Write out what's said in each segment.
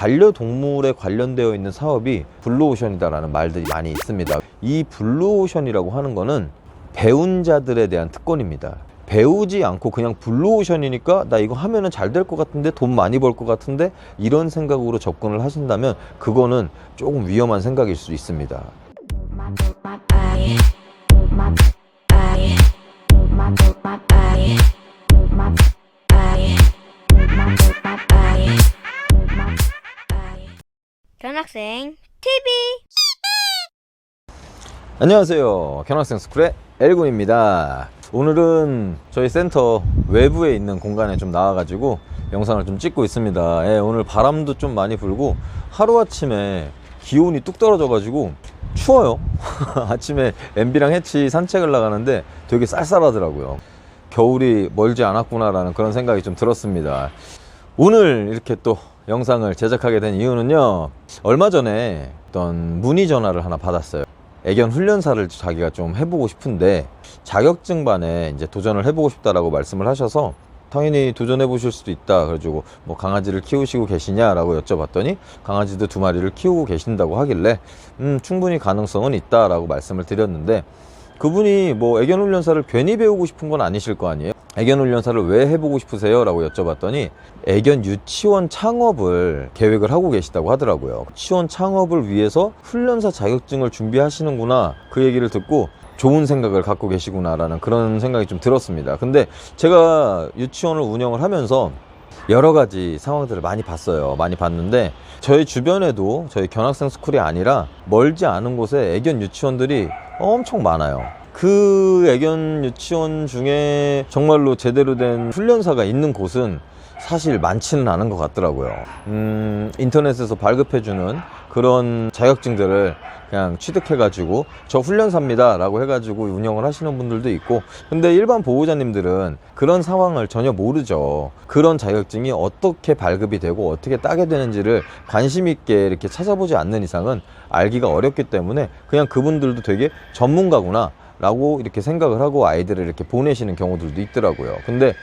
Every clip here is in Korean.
반려동물에 관련되어 있는 사업이 블루오션이다라는 말들이 많이 있습니다. 이 블루오션이라고 하는 거는 배운 자들에 대한 특권입니다. 배우지 않고 그냥 블루오션이니까 나 이거 하면은 잘 될 것 같은데, 돈 많이 벌 것 같은데, 이런 생각으로 접근을 하신다면 그거는 조금 위험한 생각일 수 있습니다. 견학생 TV. 안녕하세요, 견학생 스쿨의 엘군입니다. 오늘은 저희 센터 외부에 있는 공간에 좀 나와가지고 영상을 좀 찍고 있습니다. 오늘 바람도 좀 많이 불고 하루아침에 기온이 뚝 떨어져가지고 추워요. 아침에 MB랑 해치 산책을 나가는데 되게 쌀쌀하더라고요. 겨울이 멀지 않았구나 라는 그런 생각이 좀 들었습니다. 오늘 이렇게 또 영상을 제작하게 된 이유는요, 얼마 전에 어떤 문의 전화를 하나 받았어요. 애견 훈련사를 자기가 좀 해보고 싶은데 자격증반에 이제 도전을 해보고 싶다라고 말씀을 하셔서, 당연히 도전해 보실 수도 있다 그래가지고 뭐 강아지를 키우시고 계시냐라고 여쭤봤더니 강아지도 2마리를 키우고 계신다고 하길래 충분히 가능성은 있다라고 말씀을 드렸는데, 그분이 뭐 애견 훈련사를 괜히 배우고 싶은 건 아니실 거 아니에요. 애견 훈련사를 왜 해보고 싶으세요? 라고 여쭤봤더니 애견 유치원 창업을 계획을 하고 계시다고 하더라고요. 유치원 창업을 위해서 훈련사 자격증을 준비하시는구나, 그 얘기를 듣고 좋은 생각을 갖고 계시구나 라는 그런 생각이 좀 들었습니다. 근데 제가 유치원을 운영을 하면서 여러 가지 상황들을 많이 봤어요. 많이 봤는데 저희 주변에도 저희 견학생 스쿨이 아니라 멀지 않은 곳에 애견 유치원들이 엄청 많아요. 그 애견 유치원 중에 정말로 제대로 된 훈련사가 있는 곳은 사실 많지는 않은 것 같더라고요. 인터넷에서 발급해주는 그런 자격증들을 그냥 취득해가지고 저 훈련사입니다 라고 해가지고 운영을 하시는 분들도 있고, 근데 일반 보호자님들은 그런 상황을 전혀 모르죠. 그런 자격증이 어떻게 발급이 되고 어떻게 따게 되는지를 관심 있게 이렇게 찾아보지 않는 이상은 알기가 어렵기 때문에 그냥 그분들도 되게 전문가구나 라고 이렇게 생각을 하고 아이들을 이렇게 보내시는 경우들도 있더라고요. 근데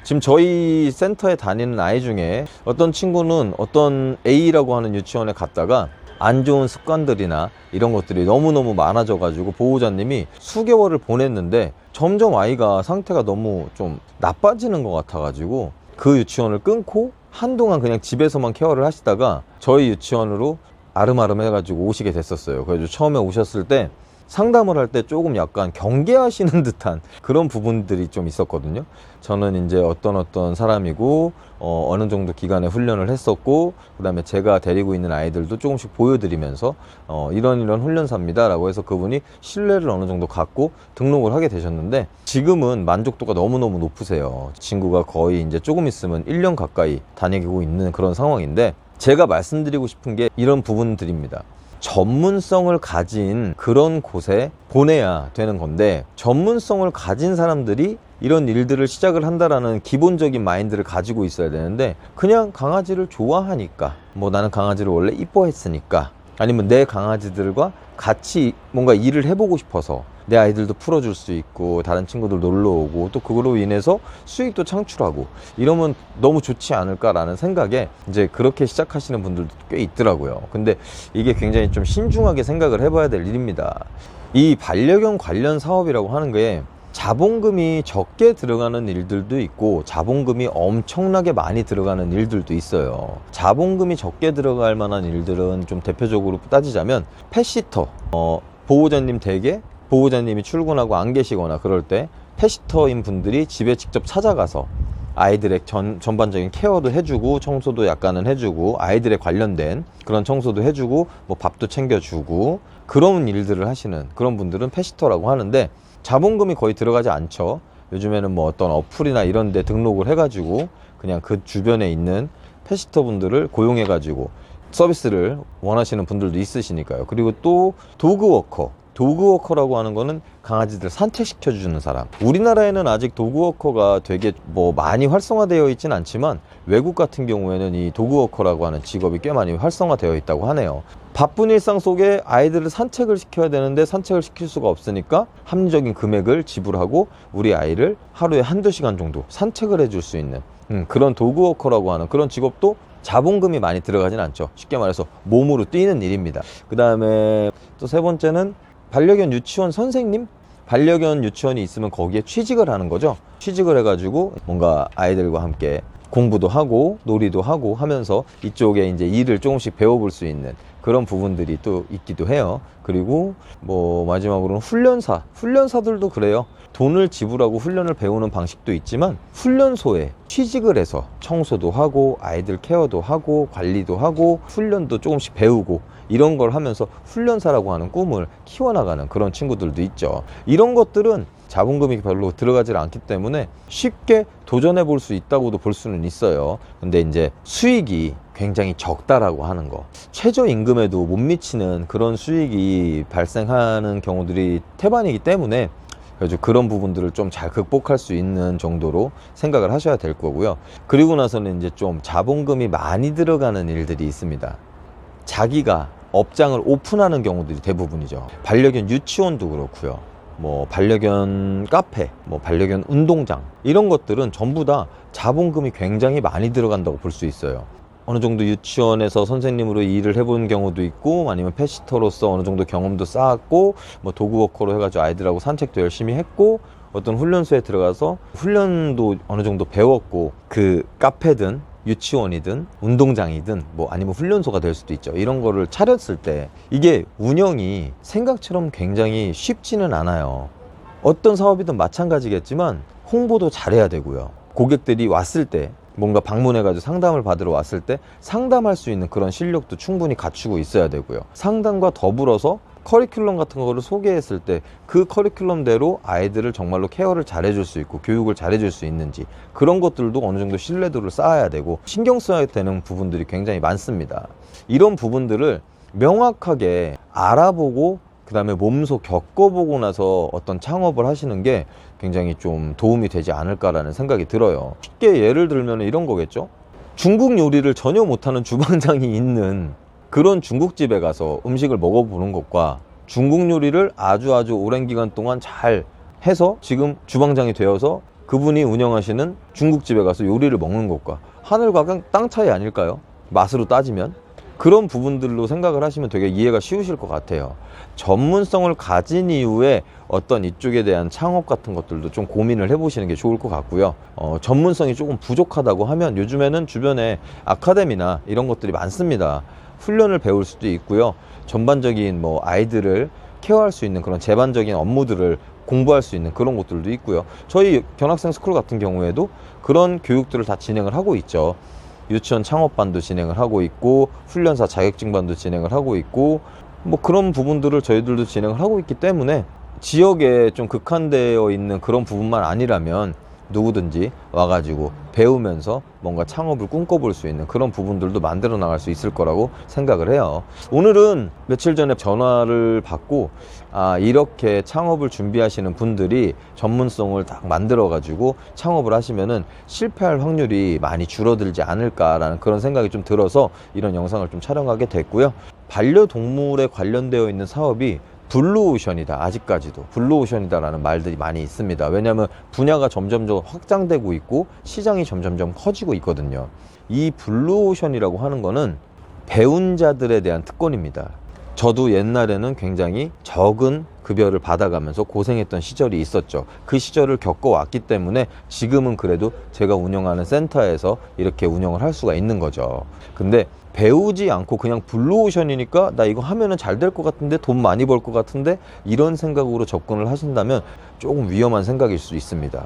지금 저희 센터에 다니는 아이 중에 어떤 친구는 어떤 A라고 하는 유치원에 갔다가 안 좋은 습관들이나 이런 것들이 너무너무 많아져 가지고 보호자님이 수개월을 보냈는데 점점 아이가 상태가 너무 좀 나빠지는 것 같아 가지고 그 유치원을 끊고 한동안 그냥 집에서만 케어를 하시다가 저희 유치원으로 아름아름 해가지고 오시게 됐었어요. 그래서 처음에 오셨을 때 상담을 할 때 조금 약간 경계하시는 듯한 그런 부분들이 좀 있었거든요. 저는 이제 어떤 사람이고 어느 정도 기간에 훈련을 했었고, 그 다음에 제가 데리고 있는 아이들도 조금씩 보여드리면서 이런 훈련사입니다 라고 해서 그분이 신뢰를 어느 정도 갖고 등록을 하게 되셨는데, 지금은 만족도가 너무너무 높으세요. 친구가 거의 이제 조금 있으면 1년 가까이 다니고 있는 그런 상황인데, 제가 말씀드리고 싶은 게 이런 부분들입니다. 전문성을 가진 그런 곳에 보내야 되는 건데, 전문성을 가진 사람들이 이런 일들을 시작을 한다라는 기본적인 마인드를 가지고 있어야 되는데, 그냥 강아지를 좋아하니까, 뭐 나는 강아지를 원래 이뻐했으니까, 아니면 내 강아지들과 같이 뭔가 일을 해보고 싶어서 내 아이들도 풀어줄 수 있고 다른 친구들 놀러 오고 또 그걸로 인해서 수익도 창출하고 이러면 너무 좋지 않을까라는 생각에 이제 그렇게 시작하시는 분들도 꽤 있더라고요. 근데 이게 굉장히 좀 신중하게 생각을 해봐야 될 일입니다. 이 반려견 관련 사업이라고 하는 게 자본금이 적게 들어가는 일들도 있고 자본금이 엄청나게 많이 들어가는 일들도 있어요. 자본금이 적게 들어갈 만한 일들은 좀 대표적으로 따지자면 펫시터, 보호자님 댁에 보호자님이 출근하고 안 계시거나 그럴 때 펫시터인 분들이 집에 직접 찾아가서 아이들의 전반적인 케어도 해주고 청소도 약간은 해주고 아이들에 관련된 그런 청소도 해주고 뭐 밥도 챙겨주고 그런 일들을 하시는 그런 분들은 펫시터라고 하는데, 자본금이 거의 들어가지 않죠. 요즘에는 뭐 어떤 어플이나 이런 데 등록을 해가지고 그냥 그 주변에 있는 펫시터 분들을 고용해가지고 서비스를 원하시는 분들도 있으시니까요. 그리고 또 도그워커라고 하는 거는 강아지들 산책시켜주는 사람. 우리나라에는 아직 도그워커가 되게 뭐 많이 활성화되어 있진 않지만 외국 같은 경우에는 이 도그워커라고 하는 직업이 꽤 많이 활성화되어 있다고 하네요. 바쁜 일상 속에 아이들을 산책을 시켜야 되는데 산책을 시킬 수가 없으니까 합리적인 금액을 지불하고 우리 아이를 하루에 한두 시간 정도 산책을 해줄 수 있는 그런 도그워커라고 하는 그런 직업도 자본금이 많이 들어가진 않죠. 쉽게 말해서 몸으로 뛰는 일입니다. 그 다음에 또 세 번째는 반려견 유치원 선생님? 반려견 유치원이 있으면 거기에 취직을 하는 거죠. 취직을 해가지고 뭔가 아이들과 함께 공부도 하고 놀이도 하고 하면서 이쪽에 이제 일을 조금씩 배워볼 수 있는 그런 부분들이 또 있기도 해요. 그리고 뭐 마지막으로는 훈련사들도 그래요. 돈을 지불하고 훈련을 배우는 방식도 있지만 훈련소에 취직을 해서 청소도 하고 아이들 케어도 하고 관리도 하고 훈련도 조금씩 배우고 이런 걸 하면서 훈련사라고 하는 꿈을 키워나가는 그런 친구들도 있죠. 이런 것들은 자본금이 별로 들어가질 않기 때문에 쉽게 도전해 볼 수 있다고도 볼 수는 있어요. 근데 이제 수익이 굉장히 적다라고 하는 거, 최저임금에도 못 미치는 그런 수익이 발생하는 경우들이 태반이기 때문에 그래서 그런 부분들을 좀 잘 극복할 수 있는 정도로 생각을 하셔야 될 거고요. 그리고 나서는 이제 좀 자본금이 많이 들어가는 일들이 있습니다. 자기가 업장을 오픈하는 경우들이 대부분이죠. 반려견 유치원도 그렇고요. 뭐 반려견 카페, 뭐 반려견 운동장, 이런 것들은 전부 다 자본금이 굉장히 많이 들어간다고 볼 수 있어요. 어느 정도 유치원에서 선생님으로 일을 해본 경우도 있고, 아니면 펫시터로서 어느 정도 경험도 쌓았고, 뭐 도그워커로 해가지고 아이들하고 산책도 열심히 했고, 어떤 훈련소에 들어가서 훈련도 어느 정도 배웠고, 그 카페든 유치원이든 운동장이든 뭐 아니면 훈련소가 될 수도 있죠. 이런 거를 차렸을 때 이게 운영이 생각처럼 굉장히 쉽지는 않아요. 어떤 사업이든 마찬가지겠지만 홍보도 잘해야 되고요. 고객들이 왔을 때 뭔가 방문해가지고 상담을 받으러 왔을 때 상담할 수 있는 그런 실력도 충분히 갖추고 있어야 되고요. 상담과 더불어서 커리큘럼 같은 거를 소개했을 때 그 커리큘럼대로 아이들을 정말로 케어를 잘해줄 수 있고 교육을 잘해줄 수 있는지, 그런 것들도 어느 정도 신뢰도를 쌓아야 되고 신경 써야 되는 부분들이 굉장히 많습니다. 이런 부분들을 명확하게 알아보고 그 다음에 몸소 겪어보고 나서 어떤 창업을 하시는 게 굉장히 좀 도움이 되지 않을까라는 생각이 들어요. 쉽게 예를 들면 이런 거겠죠. 중국 요리를 전혀 못하는 주방장이 있는 그런 중국집에 가서 음식을 먹어보는 것과 중국 요리를 아주 오랜 기간 동안 잘 해서 지금 주방장이 되어서 그분이 운영하시는 중국집에 가서 요리를 먹는 것과 하늘과 땅 차이 아닐까요? 맛으로 따지면. 그런 부분들로 생각을 하시면 되게 이해가 쉬우실 것 같아요. 전문성을 가진 이후에 어떤 이쪽에 대한 창업 같은 것들도 좀 고민을 해보시는 게 좋을 것 같고요. 전문성이 조금 부족하다고 하면 요즘에는 주변에 아카데미나 이런 것들이 많습니다. 훈련을 배울 수도 있고요. 전반적인 뭐 아이들을 케어할 수 있는 그런 제반적인 업무들을 공부할 수 있는 그런 곳들도 있고요. 저희 견학생 스쿨 같은 경우에도 그런 교육들을 다 진행을 하고 있죠. 유치원 창업반도 진행을 하고 있고, 훈련사 자격증반도 진행을 하고 있고, 뭐 그런 부분들을 저희들도 진행을 하고 있기 때문에 지역에 좀 국한되어 있는 그런 부분만 아니라면 누구든지 와가지고 배우면서 뭔가 창업을 꿈꿔볼 수 있는 그런 부분들도 만들어 나갈 수 있을 거라고 생각을 해요. 오늘은 며칠 전에 전화를 받고 이렇게 창업을 준비하시는 분들이 전문성을 딱 만들어 가지고 창업을 하시면은 실패할 확률이 많이 줄어들지 않을까라는 그런 생각이 좀 들어서 이런 영상을 좀 촬영하게 됐고요. 반려동물에 관련되어 있는 사업이 블루오션이다. 아직까지도 블루오션이다라는 말들이 많이 있습니다. 왜냐하면 분야가 점점 확장되고 있고 시장이 점점 커지고 있거든요. 이 블루오션이라고 하는 거는 배운 자들에 대한 특권입니다. 저도 옛날에는 굉장히 적은 급여를 받아가면서 고생했던 시절이 있었죠. 그 시절을 겪어왔기 때문에 지금은 그래도 제가 운영하는 센터에서 이렇게 운영을 할 수가 있는 거죠. 근데 배우지 않고 그냥 블루오션이니까 나 이거 하면은 잘 될 것 같은데, 돈 많이 벌 것 같은데, 이런 생각으로 접근을 하신다면 조금 위험한 생각일 수 있습니다.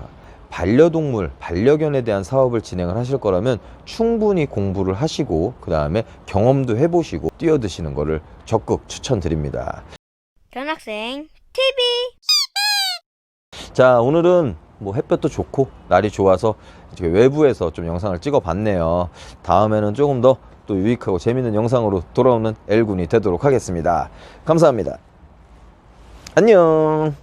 반려동물, 반려견에 대한 사업을 진행을 하실 거라면 충분히 공부를 하시고 그 다음에 경험도 해보시고 뛰어드시는 거를 적극 추천드립니다. 견학생 TV. 자, 오늘은 뭐 햇볕도 좋고 날이 좋아서 이렇게 외부에서 좀 영상을 찍어 봤네요. 다음에는 조금 더 또 유익하고 재밌는 영상으로 돌아오는 엘군이 되도록 하겠습니다. 감사합니다. 안녕.